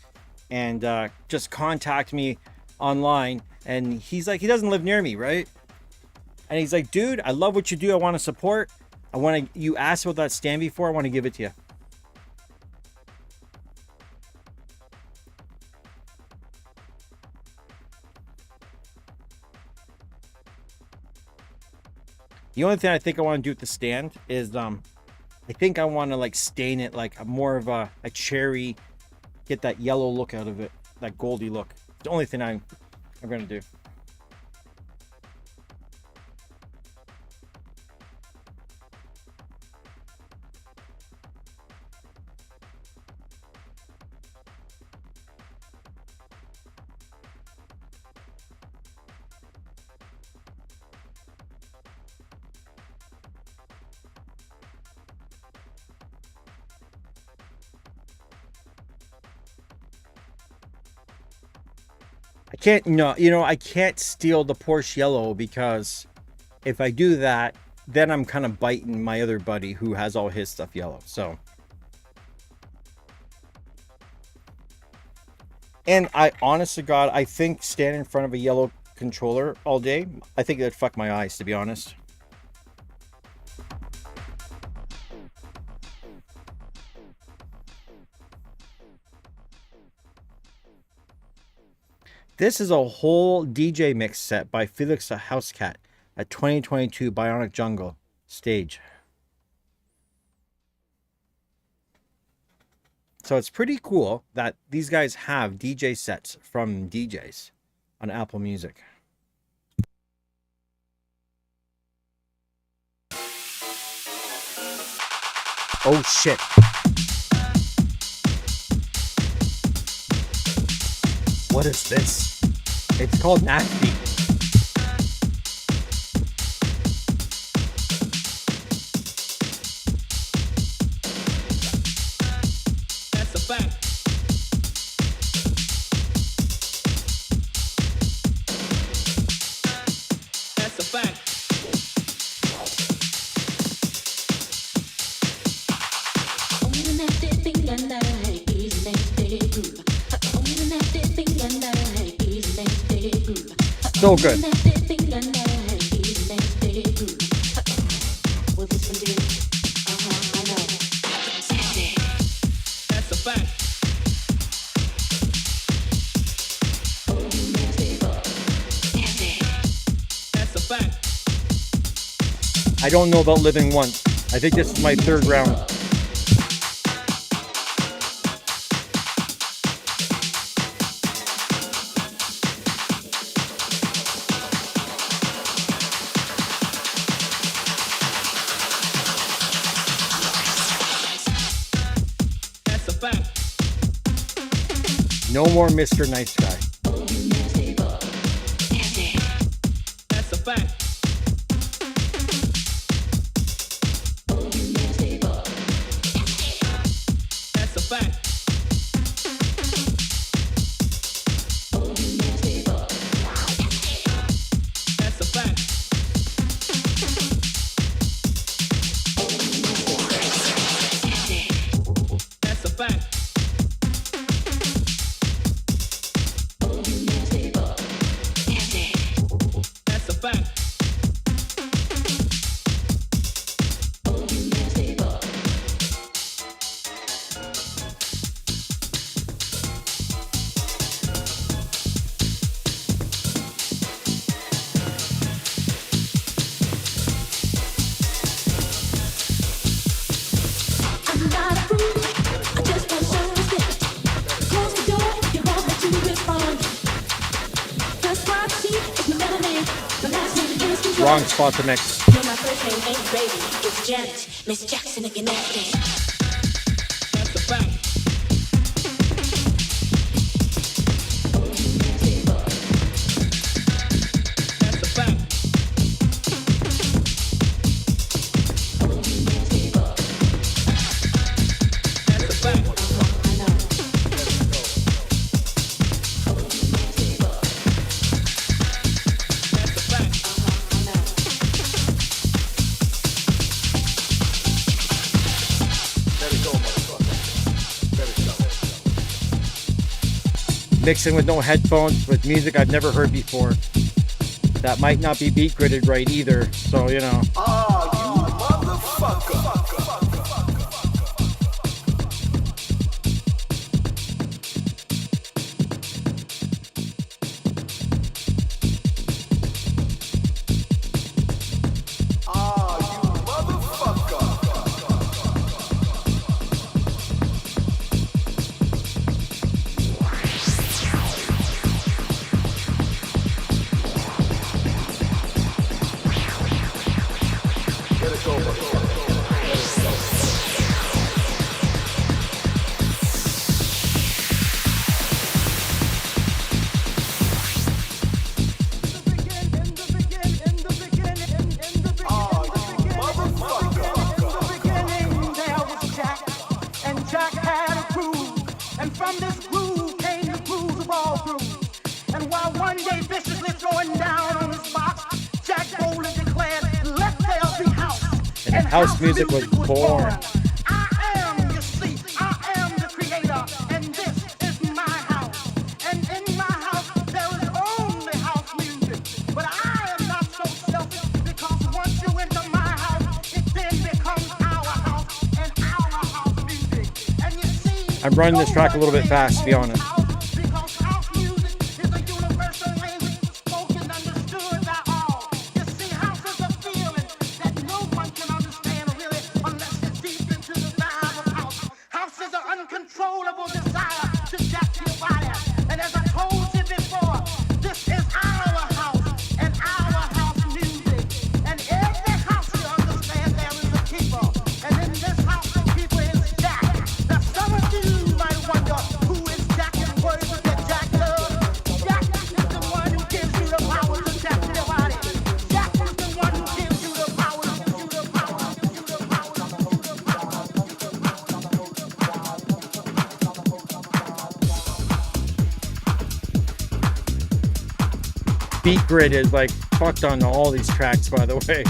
and just contacted me online, and he's like, he doesn't live near me, right? And he's like, dude, I love what you do. I want to support. You asked about that stand before. I want to give it to you. The only thing I think I want to do with the stand is I think I want to like stain it like more of a cherry, get that yellow look out of it, that goldy look. It's the only thing I'm gonna do. I can't, I can't steal the Porsche yellow, because if I do that, then I'm kind of biting my other buddy who has all his stuff yellow. So, and I, honest to God, I think standing in front of a yellow controller all day, I think that'd fuck my eyes, to be honest. This is a whole DJ mix set by Felix the Housecat at 2022 Bionic Jungle stage. So it's pretty cool that these guys have DJ sets from DJs on Apple Music. Oh shit. What is this? It's called Nasty. That's a fact. That's a fact. So good. That's a fact. That's a fact. I don't know about Living Once. I think this is my third round. No more Mr. Nice Guy. That's a fact. That's a fact. That's a fact. That's a fact. Wrong spot to mix. No, my first name ain't Baby, it's Janet. Miss Jackson if you're nasty. That's a fact. That's a fact. That's a fact. That's a fact. Mixing with no headphones with music I've never heard before. That might not be beat gridded right either, so you know. House music was born. I am, you see, I am the creator, and this is my house. And in my house, there is only house music. But I am not so selfish, because once you enter my house, it then becomes our house and our house music. And you see, I'm running this track a little bit fast, to be honest. because house music is a universal language spoken, understood by all. You see, house is a feeling that no one can understand really unless it's deep into the vibe of house. House is an uncontrollable desire to jack your body. And as I told you before, this is our house and our house music. And every house you understand there is a keeper. And in this house the keeper is Jack. Now some of you might wonder who is Jack and what is it that Jack does. Jack is the one who gives you the power to jack your body. Jack is the one who gives you the power, gives you the power, gives you the power, gives you the power. Beat grid is like fucked on all these tracks, by the way.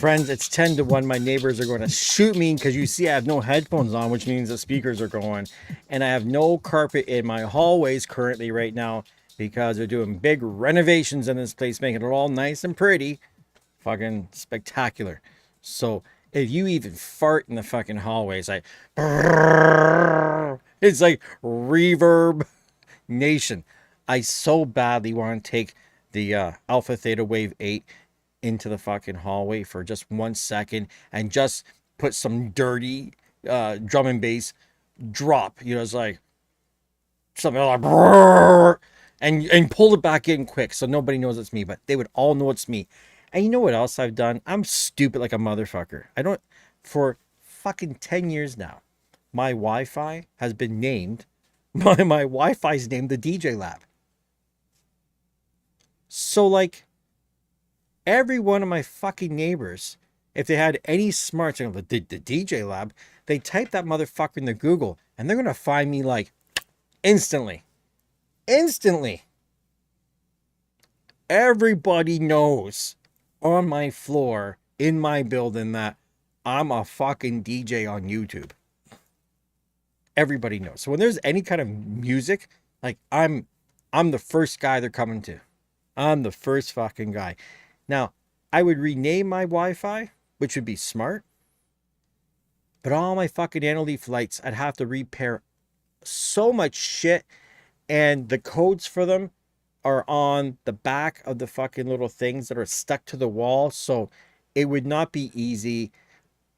Friends, it's 10 to 1. My neighbors are going to shoot me because you see I have no headphones on, which means the speakers are going. And I have no carpet in my hallways currently right now because they're doing big renovations in this place, making it all nice and pretty. Fucking spectacular. So if you even fart in the fucking hallways, like, it's like reverb nation. I so badly want to take the Alpha Theta Wave 8 into the fucking hallway for just 1 second and just put some dirty drum and bass drop. You know, it's like something like and pull it back in quick so nobody knows it's me, but they would all know it's me. And you know what else I've done? I'm stupid like a motherfucker. I don't, for fucking 10 years now, my Wi-Fi has been named, my Wi-Fi's named the DJLab. So like, every one of my fucking neighbors, if they had any smarts, the DJLab, they type that motherfucker into Google and they're going to find me like instantly. Instantly. Everybody knows on my floor in my building that I'm a fucking DJ on YouTube. Everybody knows. So when there's any kind of music, like I'm the first guy they're coming to. I'm the first fucking guy. Now, I would rename my Wi-Fi, which would be smart. But all my fucking Nanoleaf lights, I'd have to repair so much shit. And the codes for them are on the back of the fucking little things that are stuck to the wall. So it would not be easy.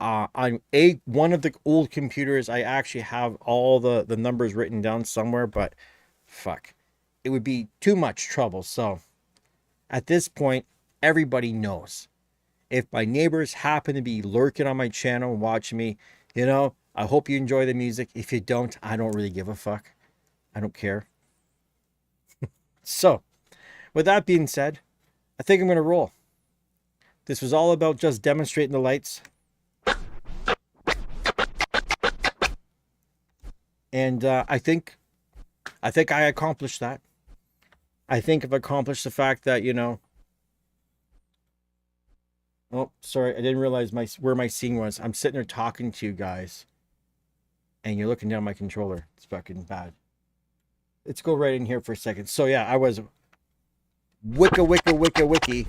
On one of the old computers, I actually have all the numbers written down somewhere. But fuck, it would be too much trouble. So at this point, everybody knows. If my neighbors happen to be lurking on my channel and watching me, you know, I hope you enjoy the music. If you don't, I don't really give a fuck. I don't care. So, with that being said, I think I'm going to roll. This was all about just demonstrating the lights. And I think I accomplished that. I think I've accomplished the fact that, you know, oh, sorry, I didn't realize where my scene was. I'm sitting there talking to you guys, and you're looking down my controller. It's fucking bad. Let's go right in here for a second. So yeah, I was wiki.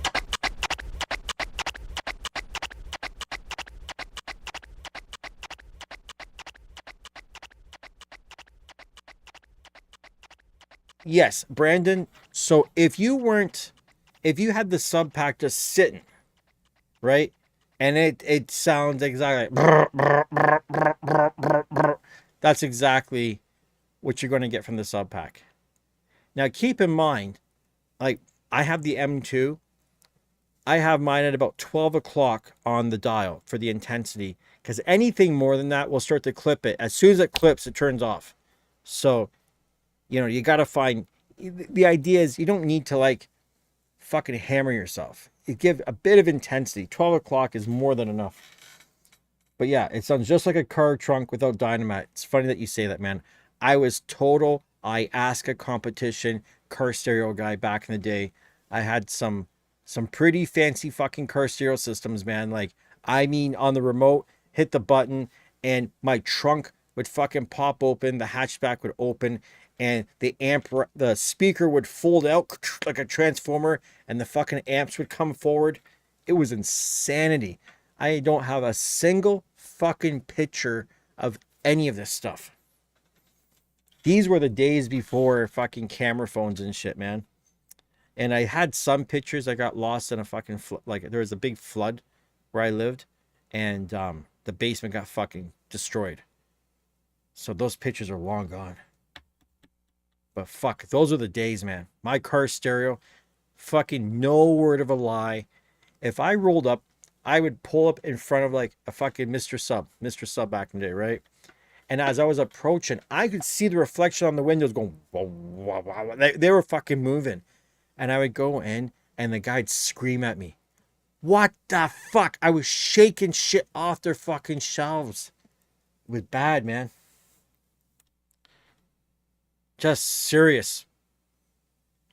Yes, Brandon. So if you had the sub pack just sitting, right? And it sounds exactly like that's exactly what you're going to get from the sub pack. Now keep in mind, like I have the M2. I have mine at about 12 o'clock on the dial for the intensity, because anything more than that will start to clip it. As soon as it clips, it turns off. So, you know, you got to find, the idea is you don't need to like fucking hammer yourself. You give a bit of intensity. 12 o'clock is more than enough. But yeah, it sounds just like a car trunk without dynamite. It's funny that you say that, man. I was total IASCA competition car stereo guy back in the day. I had some pretty fancy fucking car stereo systems, man. Like, I mean, on the remote, hit the button and my trunk would fucking pop open, the hatchback would open, and the speaker would fold out like a transformer, and the fucking amps would come forward. It was insanity. I don't have a single fucking picture of any of this stuff. These were the days before fucking camera phones and shit, man. And I had some pictures. I got lost in a fucking like there was a big flood where I lived, and the basement got fucking destroyed. So those pictures are long gone. But fuck, those are the days, man. My car stereo, fucking no word of a lie. If I rolled up, I would pull up in front of like a fucking Mr. Sub back in the day, right? And as I was approaching, I could see the reflection on the windows going, whoa, whoa, whoa. They were fucking moving. And I would go in, and the guy'd scream at me. What the fuck? I was shaking shit off their fucking shelves. It was bad, man. Just serious.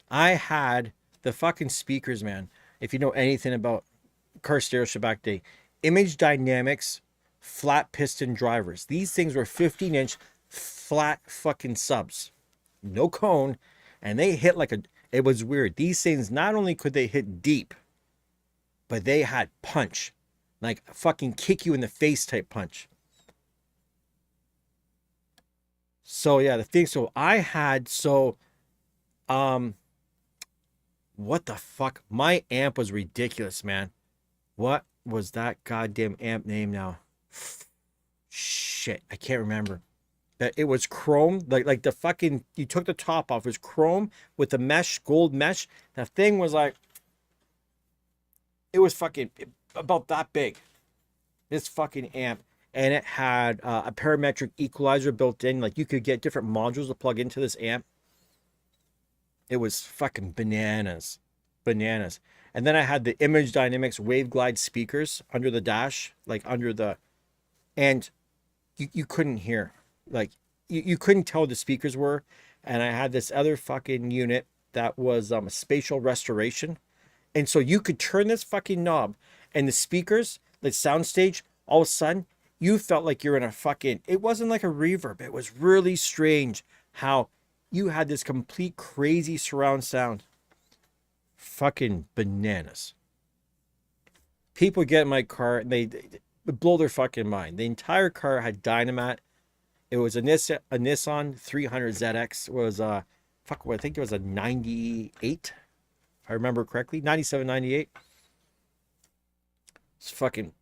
I had the fucking speakers, man. If you know anything about car stereo shit back day. Image Dynamics flat piston drivers. These things were 15-inch flat fucking subs. No cone. And they hit like a... It was weird. These things, not only could they hit deep, but they had punch. Like fucking kick you in the face type punch. So yeah, the thing, so I had, what the fuck? My amp was ridiculous, man. What was that goddamn amp name now? Shit, I can't remember. But it was chrome, like the fucking, you took the top off, it was chrome with the mesh, gold mesh. The thing was like, it was fucking about that big. This fucking amp. And it had a parametric equalizer built in. Like you could get different modules to plug into this amp. It was fucking bananas. Bananas. And then I had the Image Dynamics Waveglide speakers under the dash. Like under the... And you couldn't hear. Like you couldn't tell what the speakers were. And I had this other fucking unit that was a spatial restoration. And so you could turn this fucking knob. And the speakers, the soundstage, all of a sudden... You felt like you're in a fucking... It wasn't like a reverb. It was really strange how you had this complete crazy surround sound. Fucking bananas. People get in my car and they blow their fucking mind. The entire car had Dynamat. It was a Nissan 300ZX. It was I think it was a 98. If I remember correctly. 97, 98. It's fucking...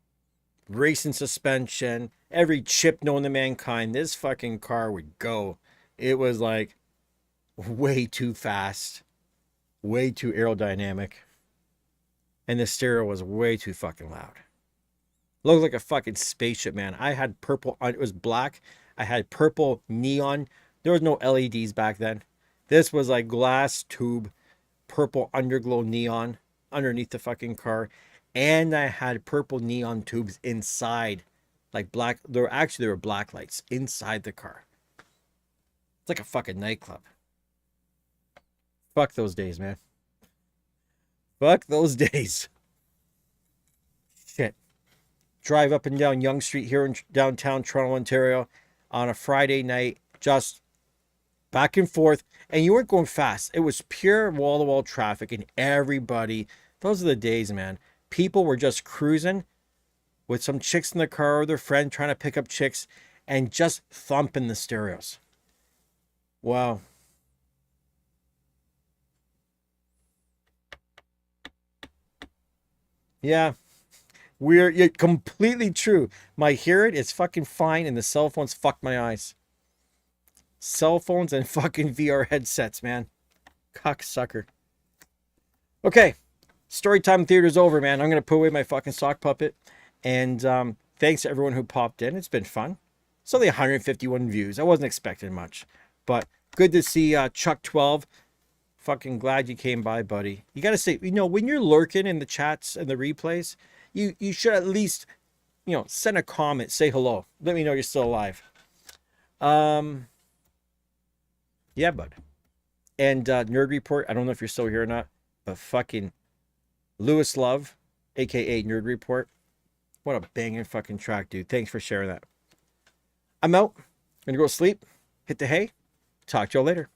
racing suspension, every chip known to mankind. This fucking car would go. It was like way too fast, way too aerodynamic, and the stereo was way too fucking loud. Looked like a fucking spaceship, man. I had purple, it was black. I had purple neon. There was no LEDs back then. This was like glass tube, purple underglow neon underneath the fucking car. And I had purple neon tubes inside, like black. There were black lights inside the car. It's like a fucking nightclub. Fuck those days, man. Fuck those days. Shit. Drive up and down Yonge Street here in downtown Toronto, Ontario on a Friday night, just back and forth. And you weren't going fast. It was pure wall-to-wall traffic and everybody. Those are the days, man. People were just cruising with some chicks in the car or their friend trying to pick up chicks and just thumping the stereos. Wow. Yeah. You're completely true. My hearing is fucking fine and the cell phones fuck my eyes. Cell phones and fucking VR headsets, man. Cocksucker. Okay. Storytime theater's over, man. I'm going to put away my fucking sock puppet. And thanks to everyone who popped in. It's been fun. It's only 151 views. I wasn't expecting much. But good to see Chuck 12. Fucking glad you came by, buddy. You got to say, when you're lurking in the chats and the replays, you should at least, send a comment. Say hello. Let me know you're still alive. Yeah, bud. And Nerd Report. I don't know if you're still here or not. But fucking... Lewis Love, aka Nerd Report. What a banging fucking track, dude. Thanks for sharing that. I'm out. Gonna go to sleep. Hit the hay. Talk to y'all later.